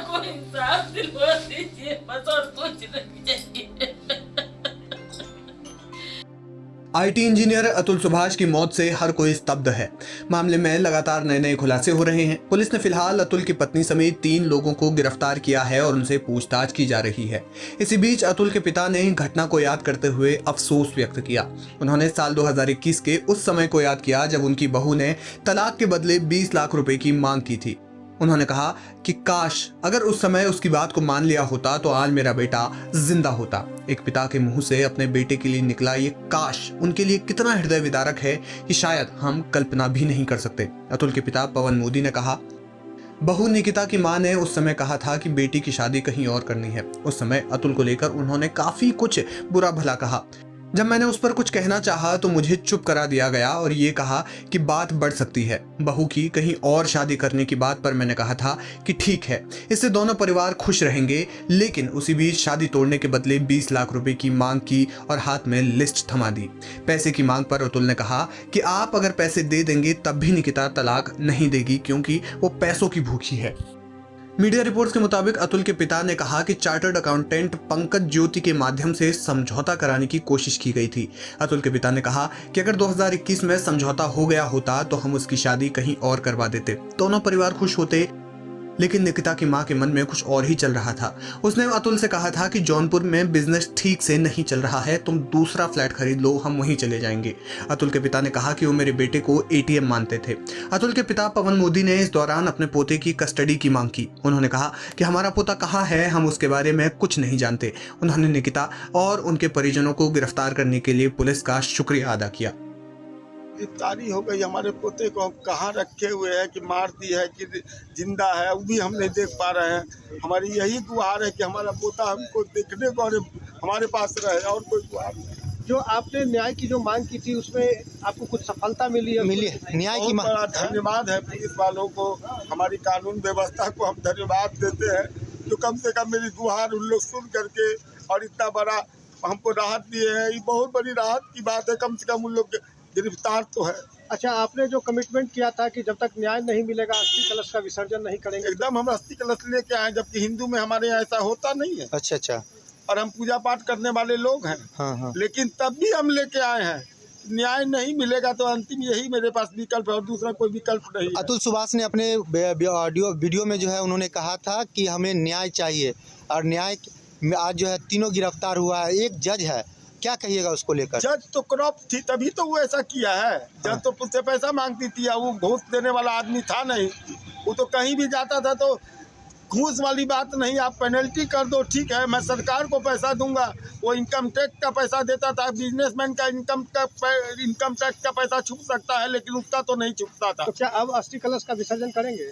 को इंसाफ दिलवा दीजिए बस, और कुछ नहीं चाहिए। आईटी इंजीनियर अतुल सुभाष की मौत से हर कोई स्तब्ध है। मामले में लगातार नए नए खुलासे हो रहे हैं। पुलिस ने फिलहाल अतुल की पत्नी समेत 3 लोगों को गिरफ्तार किया है और उनसे पूछताछ की जा रही है। इसी बीच अतुल के पिता ने घटना को याद करते हुए अफसोस व्यक्त किया। उन्होंने साल 2021 के उस समय को याद किया जब उनकी बहू ने तलाक के बदले 20 लाख रुपए की मांग की थी। उन्होंने कहा कि काश अगर उस समय उसकी बात को मान लिया होता तो आज मेरा बेटा जिंदा होता। एक पिता के मुंह से अपने बेटे के लिए निकला ये काश उनके लिए कितना हृदय विदारक है कि शायद हम कल्पना भी नहीं कर सकते। अतुल के पिता पवन मोदी ने कहा, बहू निकिता की मां ने उस समय कहा था कि बेटी की शादी कहीं और करनी है। उस समय अतुल को लेकर उन्होंने काफी कुछ बुरा भला कहा। जब मैंने उस पर कुछ कहना चाहा तो मुझे चुप करा दिया गया और ये कहा कि बात बढ़ सकती है। बहू की कहीं और शादी करने की बात पर मैंने कहा था कि ठीक है, इससे दोनों परिवार खुश रहेंगे, लेकिन उसी बीच शादी तोड़ने के बदले 20 लाख रुपए की मांग की और हाथ में लिस्ट थमा दी। पैसे की मांग पर अतुल ने कहा कि आप अगर पैसे दे देंगे तब भी निकिता तलाक नहीं देगी क्योंकि वो पैसों की भूखी है। मीडिया रिपोर्ट्स के मुताबिक अतुल के पिता ने कहा कि चार्टर्ड अकाउंटेंट पंकज ज्योति के माध्यम से समझौता कराने की कोशिश की गई थी। अतुल के पिता ने कहा कि अगर 2021 में समझौता हो गया होता तो हम उसकी शादी कहीं और करवा देते, दोनों परिवार खुश होते। लेकिन निकिता की मां के मन में कुछ और ही चल रहा था। उसने अतुल से कहा था कि जौनपुर में बिजनेस ठीक से नहीं चल रहा है, तुम दूसरा फ्लैट खरीद लो, हम वहीं चले जाएंगे। अतुल के पिता ने कहा कि वो मेरे बेटे को एटीएम मानते थे। अतुल के पिता पवन मोदी ने इस दौरान अपने पोते की कस्टडी की मांग की। उन्होंने कहा कि हमारा पोता कहाँ है, हम उसके बारे में कुछ नहीं जानते। उन्होंने निकिता और उनके परिजनों को गिरफ्तार करने के लिए पुलिस का शुक्रिया अदा किया। गिरफ्तारी हो गई, हमारे पोते को कहाँ रखे हुए हैं कि मार दी है कि जिंदा है वो भी हम नहीं देख पा रहे हैं। हमारी यही गुहार है कि हमारा पोता हमको देखने को और हमारे पास रहे, और कोई गुहार नहीं। जो आपने न्याय की जो मांग की थी उसमें आपको कुछ सफलता मिली है? मिली है न्याय की बहुत बड़ा धन्यवाद है पुलिस वालों को, हमारी कानून व्यवस्था को हम धन्यवाद देते हैं जो कम से कम मेरी गुहार उन लोग सुन करके और इतना बड़ा हमको राहत दिए हैं। ये बहुत बड़ी राहत की बात है, कम से कम उन लोग गिरफ्तार तो है। अच्छा, आपने जो कमिटमेंट किया था कि जब तक न्याय नहीं मिलेगा अस्थि कलश का विसर्जन नहीं करेंगे? एकदम हम अस्थि कलश लेके आए, जबकि हिंदू में हमारे यहाँ ऐसा होता नहीं है। अच्छा और हम पूजा पाठ करने वाले लोग हैं। हाँ। लेकिन तब भी हम लेके आए हैं। न्याय नहीं मिलेगा तो अंतिम यही मेरे पास विकल्प है और दूसरा कोई विकल्प नहीं है। अतुल सुभाष ने अपने वीडियो में जो है उन्होंने कहा था कि हमें न्याय चाहिए, और न्याय आज जो है तीनों गिरफ्तार हुआ है। एक जज है, क्या कहिएगा उसको लेकर? जज तो क्रॉप थी तभी तो वो ऐसा किया है। जज तो उससे पैसा मांगती थी, वो घूस देने वाला आदमी था नहीं। वो तो कहीं भी जाता था तो घूस वाली बात नहीं, आप पेनल्टी कर दो, ठीक है मैं सरकार को पैसा दूंगा। वो इनकम टैक्स का पैसा देता था, बिजनेसमैन का इनकम टैक्स का पैसा छुप सकता है लेकिन उसका तो नहीं छुपता था। तो क्या अब अस्थि कलश का विसर्जन करेंगे?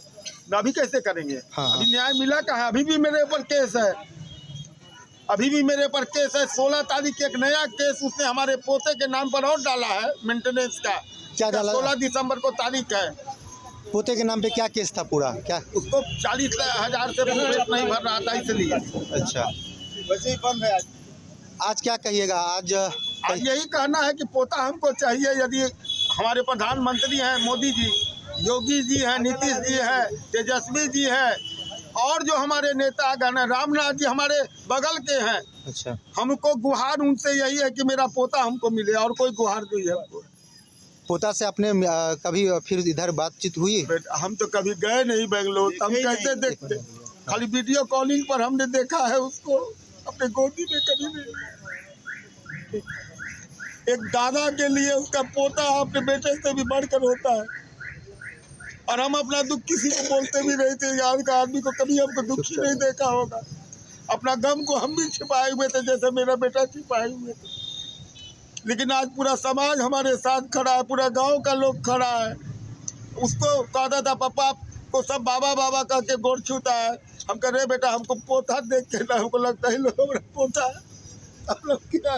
अभी कैसे करेंगे? हाँ। अभी न्याय मिला कहाँ? अभी भी मेरे ऊपर केस है, अभी भी मेरे पर केस है। 16 तारीख एक नया केस उसने हमारे पोते के नाम पर और डाला है मेंटेनेंस का। क्या डाला? 16 दिसंबर को तारीख है। पोते के नाम पे क्या केस था पूरा? क्या उसको 40,000 से रेट नहीं भर रहा था इसलिए। अच्छा, वैसे ही बंद है। आज क्या कहिएगा? आज यही कहना है कि पोता हमको चाहिए। यदि हमारे प्रधानमंत्री हैं मोदी जी, योगी जी हैं, नीतीश जी हैं, तेजस्वी जी हैं, और जो हमारे नेतागण हैं, रामनाथ जी हमारे बगल के हैं। अच्छा, हमको गुहार उनसे यही है कि मेरा पोता हमको मिले, और कोई गुहार नहीं है हमको। पोता से आपने कभी फिर इधर बातचीत हुई? हम तो कभी गए नहीं बेंगलोर, हम कैसे देखते? खाली वीडियो कॉलिंग पर हमने देखा है उसको, अपने गोदी में कभी नहीं। एक दादा के लिए उसका पोता अपने बेटे से भी बढ़कर होता है। और हम अपना दुख किसी को बोलते भी नहीं थे। यार का आदमी को कभी हमको दुखी नहीं देखा होगा। अपना गम को हम भी छिपाए हुए थे जैसे मेरा बेटा छिपाए हुए थे। लेकिन आज पूरा समाज हमारे साथ खड़ा है, पूरा गांव का लोग खड़ा है। उसको कहता था पापा को सब बाबा बाबा करके गोड़ छूता है। हम कह रहे बेटा हमको पोता देख के ना हमको लगता है लोग हमारा पोता है। हम लोग क्या